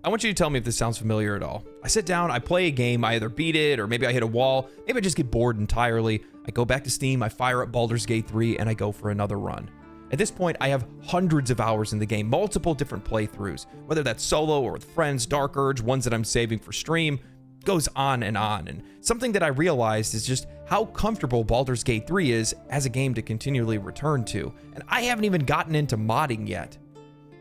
I want you to tell me if this sounds familiar at all. I sit down, I play a game, I either beat it, or maybe I hit a wall, maybe I just get bored entirely. I go back to Steam, I fire up Baldur's Gate 3, and I go for another run. At this point, I have hundreds of hours in the game, multiple different playthroughs, whether that's solo or with friends, Dark Urge, ones that I'm saving for stream, goes on. And something that I realized is just how comfortable Baldur's Gate 3 is as a game to continually return to. And I haven't even gotten into modding yet.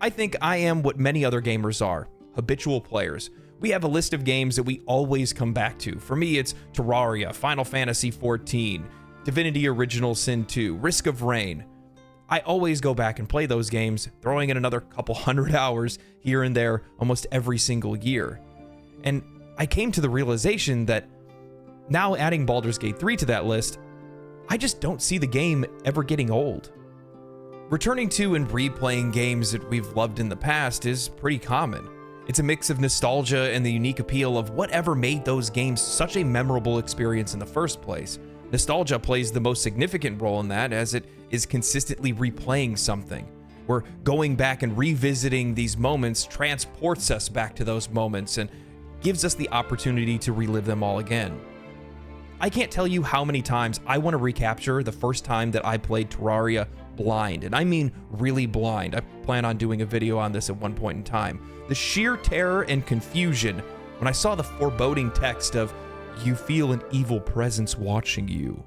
I think I am what many other gamers are, habitual players. We have a list of games that we always come back to. For me, it's Terraria, Final Fantasy XIV, Divinity Original Sin 2, Risk of Rain. I always go back and play those games, throwing in another couple hundred hours here and there almost every single year. And I came to the realization that now adding Baldur's Gate 3 to that list, I just don't see the game ever getting old. Returning to and replaying games that we've loved in the past is pretty common. It's a mix of nostalgia and the unique appeal of whatever made those games such a memorable experience in the first place. Nostalgia plays the most significant role in that, as it is consistently replaying something. Where going back and revisiting these moments transports us back to those moments and gives us the opportunity to relive them all again. I can't tell you how many times I want to recapture the first time that I played Terraria blind, and I mean really blind. I plan on doing a video on this at one point in time. The sheer terror and confusion when I saw the foreboding text of, "You feel an evil presence watching you."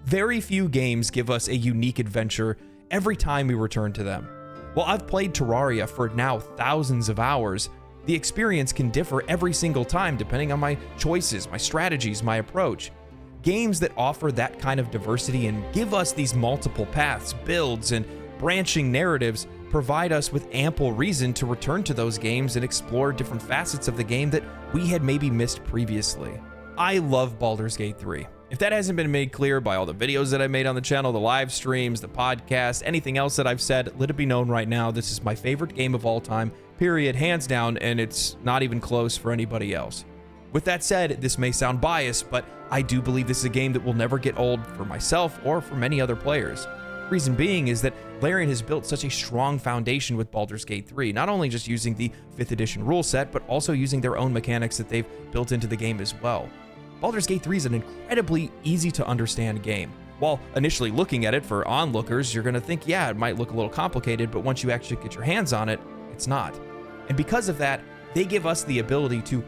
Very few games give us a unique adventure every time we return to them. While I've played Terraria for now thousands of hours, the experience can differ every single time depending on my choices, my strategies, my approach. Games that offer that kind of diversity and give us these multiple paths, builds, and branching narratives provide us with ample reason to return to those games and explore different facets of the game that we had maybe missed previously. I love Baldur's Gate 3. If that hasn't been made clear by all the videos that I made on the channel, the live streams, the podcast, anything else that I've said, let it be known right now, this is my favorite game of all time, period, hands down, and it's not even close for anybody else. With that said, this may sound biased, but I do believe this is a game that will never get old for myself or for many other players. Reason being is that Larian has built such a strong foundation with Baldur's Gate 3, not only just using the 5th edition rule set, but also using their own mechanics that they've built into the game as well. Baldur's Gate 3 is an incredibly easy to understand game. While initially looking at it for onlookers, you're going to think, yeah, it might look a little complicated, but once you actually get your hands on it, it's not. And because of that, they give us the ability to,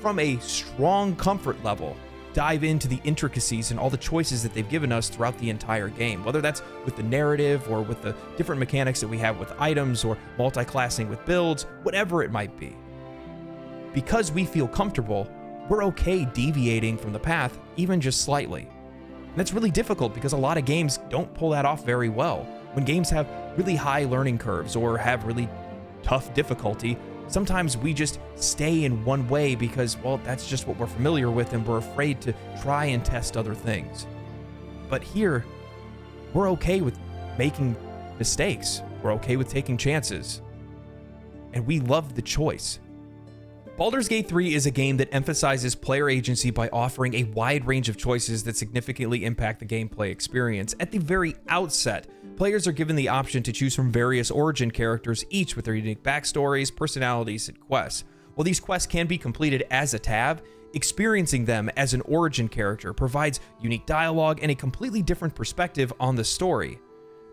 from a strong comfort level, dive into the intricacies and all the choices that they've given us throughout the entire game, whether that's with the narrative or with the different mechanics that we have with items or multi-classing with builds, whatever it might be. Because we feel comfortable, we're okay deviating from the path, even just slightly. And that's really difficult because a lot of games don't pull that off very well. When games have really high learning curves or have really tough difficulty, sometimes we just stay in one way because, well, that's just what we're familiar with and we're afraid to try and test other things. But here, we're okay with making mistakes. We're okay with taking chances. And we love the choice. Baldur's Gate 3 is a game that emphasizes player agency by offering a wide range of choices that significantly impact the gameplay experience. At the very outset, players are given the option to choose from various origin characters, each with their unique backstories, personalities, and quests. While these quests can be completed as a tab, experiencing them as an origin character provides unique dialogue and a completely different perspective on the story.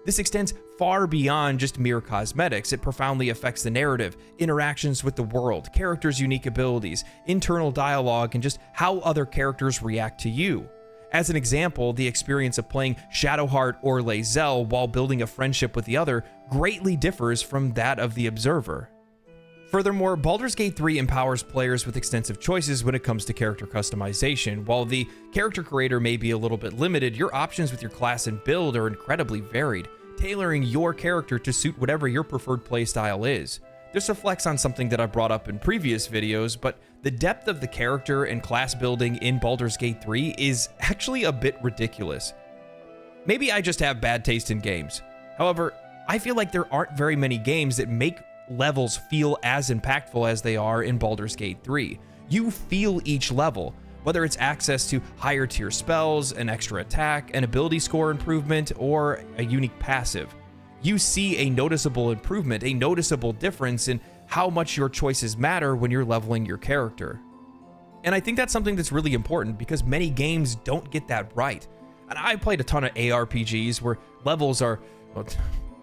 This extends far beyond just mere cosmetics. It profoundly affects the narrative, interactions with the world, characters' unique abilities, internal dialogue, and just how other characters react to you. As an example, the experience of playing Shadowheart or Lae'zel while building a friendship with the other greatly differs from that of the observer. Furthermore, Baldur's Gate 3 empowers players with extensive choices when it comes to character customization. While the character creator may be a little bit limited, your options with your class and build are incredibly varied, tailoring your character to suit whatever your preferred playstyle is. This reflects on something that I brought up in previous videos, but the depth of the character and class building in Baldur's Gate 3 is actually a bit ridiculous. Maybe I just have bad taste in games. However, I feel like there aren't very many games that make levels feel as impactful as they are in Baldur's Gate 3. You feel each level, whether it's access to higher tier spells, an extra attack, an ability score improvement, or a unique passive. You see a noticeable improvement, a noticeable difference in how much your choices matter when you're leveling your character. And I think that's something that's really important because many games don't get that right. And I played a ton of ARPGs where levels are, well,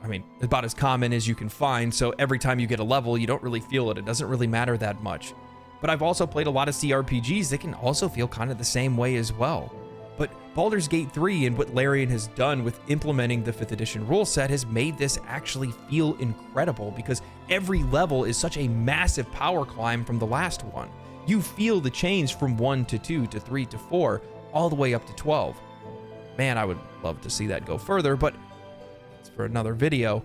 I mean, about as common as you can find, so every time you get a level, you don't really feel it. It doesn't really matter that much. But I've also played a lot of CRPGs that can also feel kind of the same way as well. But Baldur's Gate 3 and what Larian has done with implementing the 5th edition rule set has made this actually feel incredible because every level is such a massive power climb from the last one. You feel the change from 1 to 2 to 3 to 4, all the way up to 12. Man, I would love to see that go further, but it's for another video.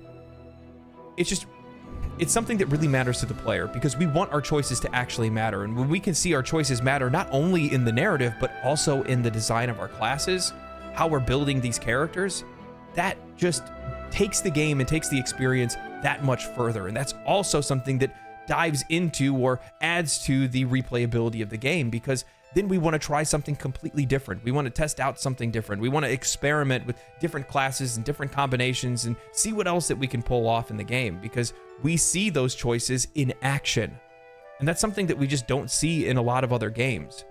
It's something that really matters to the player because we want our choices to actually matter. And when we can see our choices matter not only in the narrative, but also in the design of our classes, how we're building these characters, that just takes the game and takes the experience that much further. And that's also something that dives into or adds to the replayability of the game because then we want to try something completely different. We want to test out something different. We want to experiment with different classes and different combinations and see what else that we can pull off in the game because we see those choices in action. And that's something that we just don't see in a lot of other games.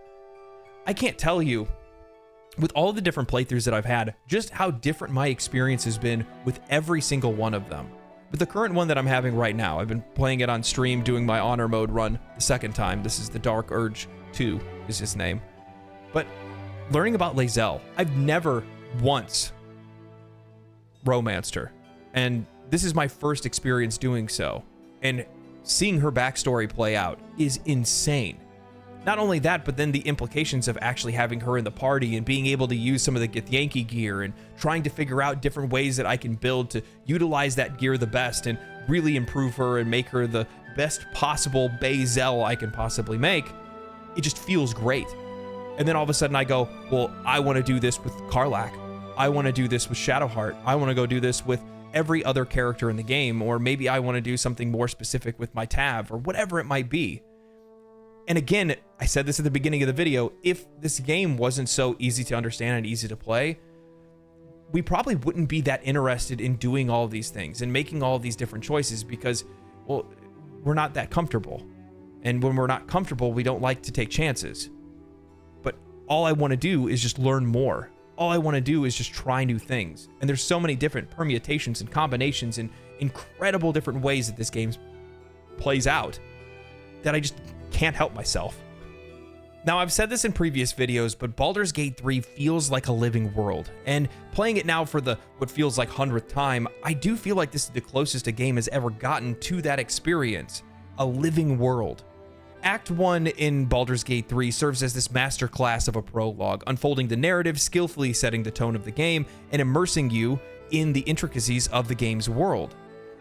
I can't tell you, with all the different playthroughs that I've had, just how different my experience has been with every single one of them. With the current one that I'm having right now, I've been playing it on stream, doing my honor mode run the second time. This is the Dark Urge 2 is his name. But learning about Lae'zel, I've never once romanced her. And this is my first experience doing so. And seeing her backstory play out is insane. Not only that, but then the implications of actually having her in the party and being able to use some of the Githyanki gear and trying to figure out different ways that I can build to utilize that gear the best and really improve her and make her the best possible Bazel I can possibly make. It just feels great. And then all of a sudden I go, well, I want to do this with Karlach. I want to do this with Shadowheart. I want to go do this with every other character in the game, or maybe I want to do something more specific with my Tav, or whatever it might be. And again, I said this at the beginning of the video, if this game wasn't so easy to understand and easy to play, we probably wouldn't be that interested in doing all of these things and making all of these different choices because, well, we're not that comfortable. And when we're not comfortable, we don't like to take chances. But all I want to do is just learn more. All I want to do is just try new things. And there's so many different permutations and combinations and incredible different ways that this game plays out that I just can't help myself. Now, I've said this in previous videos, but Baldur's Gate 3 feels like a living world. And playing it now for the what feels like 100th time, I do feel like this is the closest a game has ever gotten to that experience. A living world. Act 1 in Baldur's Gate 3 serves as this masterclass of a prologue, unfolding the narrative, skillfully setting the tone of the game, and immersing you in the intricacies of the game's world.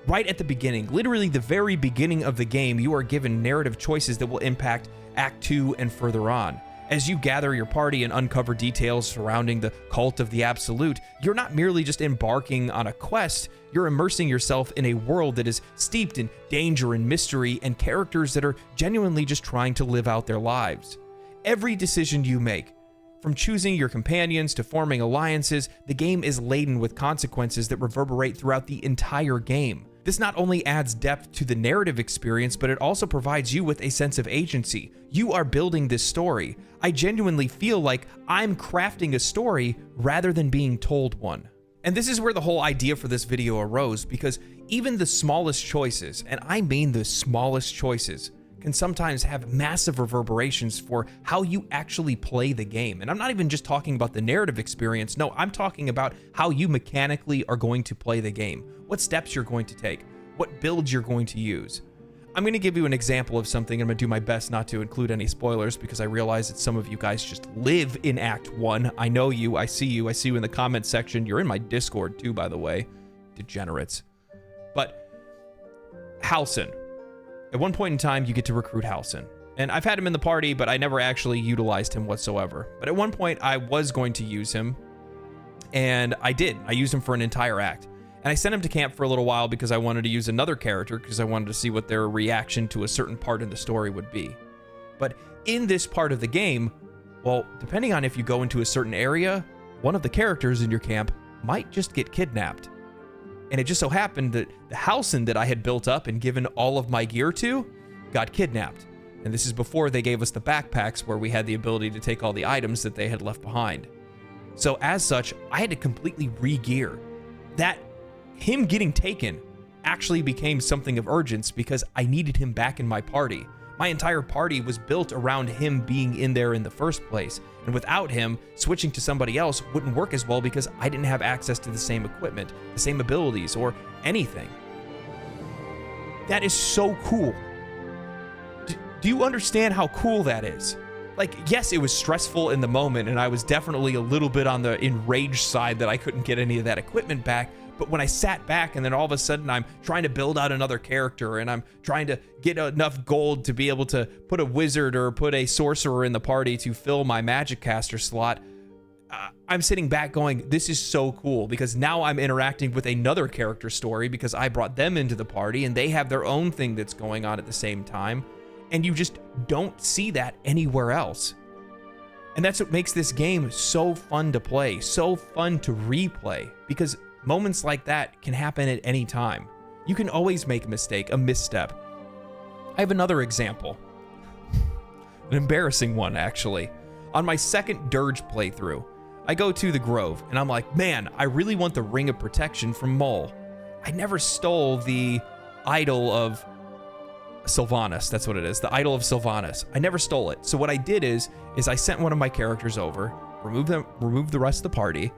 Right at the beginning, literally the very beginning of the game, you are given narrative choices that will impact Act 2 and further on. As you gather your party and uncover details surrounding the cult of the Absolute, you're not merely just embarking on a quest, you're immersing yourself in a world that is steeped in danger and mystery and characters that are genuinely just trying to live out their lives. Every decision you make, from choosing your companions to forming alliances, the game is laden with consequences that reverberate throughout the entire game. This not only adds depth to the narrative experience, but it also provides you with a sense of agency. You are building this story. I genuinely feel like I'm crafting a story rather than being told one. And this is where the whole idea for this video arose, because even the smallest choices, and I mean the smallest choices, can sometimes have massive reverberations for how you actually play the game. And I'm not even just talking about the narrative experience. No, I'm talking about how you mechanically are going to play the game, what steps you're going to take, what builds you're going to use. I'm going to give you an example of something. I'm going to do my best not to include any spoilers because I realize that some of you guys just live in Act 1. I know you. I see you. I see you in the comment section. You're in my Discord too, by the way. Degenerates. But Halsin. At one point in time, you get to recruit Halsin. And I've had him in the party, but I never actually utilized him whatsoever. But at one point, I was going to use him, and I did. I used him for an entire act. And I sent him to camp for a little while because I wanted to use another character because I wanted to see what their reaction to a certain part in the story would be. But in this part of the game, well, depending on if you go into a certain area, one of the characters in your camp might just get kidnapped. And it just so happened that the Halcyon that I had built up and given all of my gear to got kidnapped. And this is before they gave us the backpacks where we had the ability to take all the items that they had left behind. So as such, I had to completely re-gear. That him getting taken actually became something of urgency because I needed him back in my party. My entire party was built around him being in there in the first place. And without him, switching to somebody else wouldn't work as well because I didn't have access to the same equipment, the same abilities, or anything. That is so cool. Do you understand how cool that is? Like, yes, it was stressful in the moment, and I was definitely a little bit on the enraged side that I couldn't get any of that equipment back. But when I sat back and then all of a sudden I'm trying to build out another character and I'm trying to get enough gold to be able to put a wizard or put a sorcerer in the party to fill my magic caster slot, I'm sitting back going, this is so cool, because now I'm interacting with another character story because I brought them into the party and they have their own thing that's going on at the same time. And you just don't see that anywhere else. And that's what makes this game so fun to play, so fun to replay, because moments like that can happen at any time. You can always make a mistake, a misstep. I have another example. An embarrassing one, actually. On my second Dirge playthrough, I go to the Grove, and I'm like, man, I really want the Ring of Protection from Mole. I never stole the Idol of Sylvanas, that's what it is, the Idol of Sylvanas. I never stole it. So what I did is I sent one of my characters over, removed the rest of the party,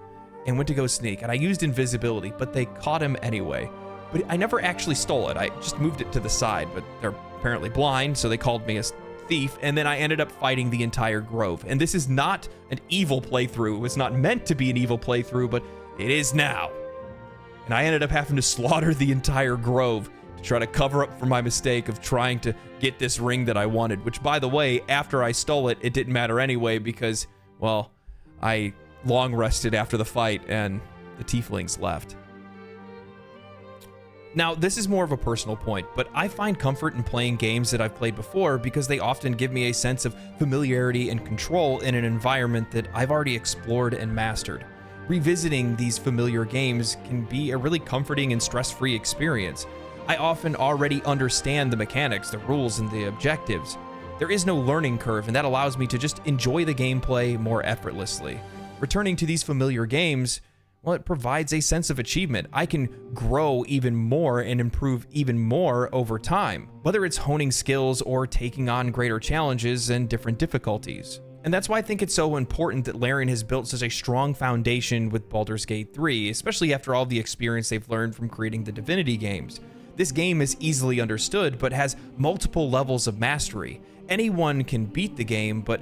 and went to go sneak, and I used invisibility, but they caught him anyway. But I never actually stole it. I just moved it to the side, but they're apparently blind, so they called me a thief, and then I ended up fighting the entire Grove. And this is not an evil playthrough. It was not meant to be an evil playthrough, but it is now. And I ended up having to slaughter the entire Grove to try to cover up for my mistake of trying to get this ring that I wanted, which, by the way, after I stole it, it didn't matter anyway because, well, I long rested after the fight and the tieflings left. Now, this is more of a personal point, but I find comfort in playing games that I've played before because they often give me a sense of familiarity and control in an environment that I've already explored and mastered. Revisiting these familiar games can be a really comforting and stress-free experience. I often already understand the mechanics, the rules, and the objectives. There is no learning curve, and that allows me to just enjoy the gameplay more effortlessly. Returning to these familiar games, well, it provides a sense of achievement. I can grow even more and improve even more over time, whether it's honing skills or taking on greater challenges and different difficulties. And that's why I think it's so important that Larian has built such a strong foundation with Baldur's Gate 3, especially after all the experience they've learned from creating the Divinity games. This game is easily understood, but has multiple levels of mastery. Anyone can beat the game, but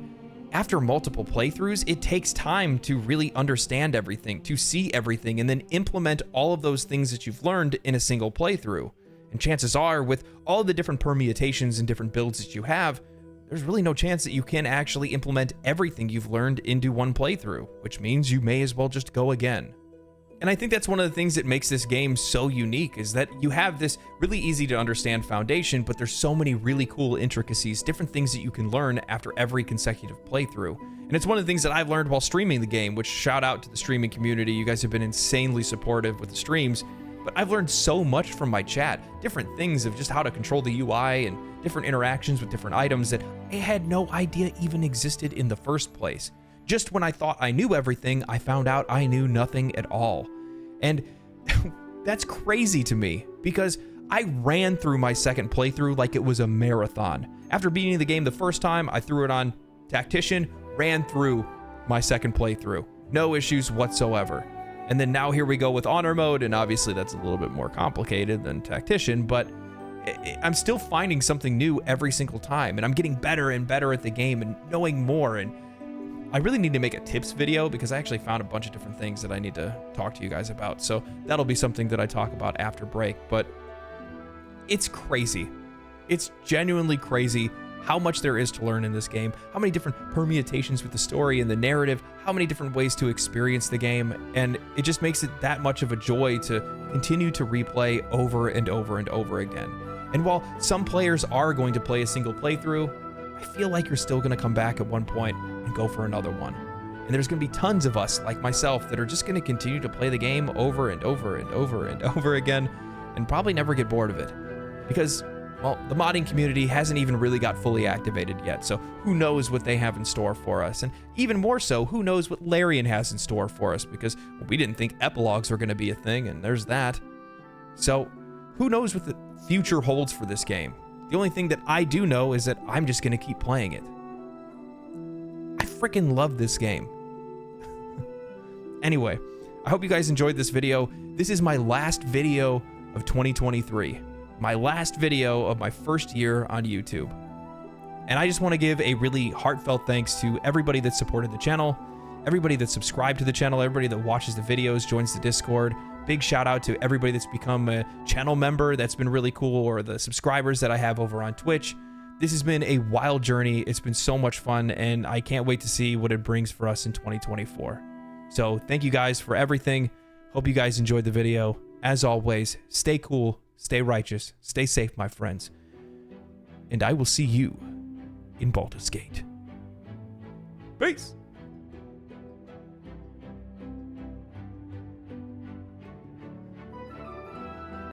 after multiple playthroughs, it takes time to really understand everything, to see everything, and then implement all of those things that you've learned in a single playthrough. And chances are, with all the different permutations and different builds that you have, there's really no chance that you can actually implement everything you've learned into one playthrough, which means you may as well just go again. And I think that's one of the things that makes this game so unique, is that you have this really easy to understand foundation, but there's so many really cool intricacies, different things that you can learn after every consecutive playthrough. And it's one of the things that I've learned while streaming the game, which shout out to the streaming community. You guys have been insanely supportive with the streams, but I've learned so much from my chat, different things of just how to control the UI and different interactions with different items that I had no idea even existed in the first place. Just when I thought I knew everything, I found out I knew nothing at all. And that's crazy to me, because I ran through my second playthrough like it was a marathon. After beating the game the first time, I threw it on Tactician, ran through my second playthrough. No issues whatsoever. And then now here we go with Honor Mode, and obviously that's a little bit more complicated than Tactician, but I'm still finding something new every single time, and I'm getting better and better at the game and knowing more. And I really need to make a tips video because I actually found a bunch of different things that I need to talk to you guys about. So that'll be something that I talk about after break, but it's crazy. It's genuinely crazy how much there is to learn in this game, how many different permutations with the story and the narrative, how many different ways to experience the game, and it just makes it that much of a joy to continue to replay over and over and over again. And while some players are going to play a single playthrough, I feel like you're still going to come back at one point and go for another one. And there's going to be tons of us, like myself, that are just going to continue to play the game over and over and over and over again, and probably never get bored of it. Because, well, the modding community hasn't even really got fully activated yet, so who knows what they have in store for us. And even more so, who knows what Larian has in store for us, because well, we didn't think epilogues were going to be a thing, and there's that. So, who knows what the future holds for this game? The only thing that I do know is that I'm just going to keep playing it. I freaking love this game. Anyway, I hope you guys enjoyed this video. This is my last video of 2023. My last video of my first year on YouTube. And I just want to give a really heartfelt thanks to everybody that supported the channel, everybody that subscribed to the channel, everybody that watches the videos, joins the Discord. Big shout out to everybody that's become a channel member. That's been really cool, or the subscribers that I have over on Twitch. This has been a wild journey. It's been so much fun, and I can't wait to see what it brings for us in 2024. So thank you guys for everything. Hope you guys enjoyed the video. As always, stay cool, stay righteous, stay safe, my friends. And I will see you in Baldur's Gate. Peace.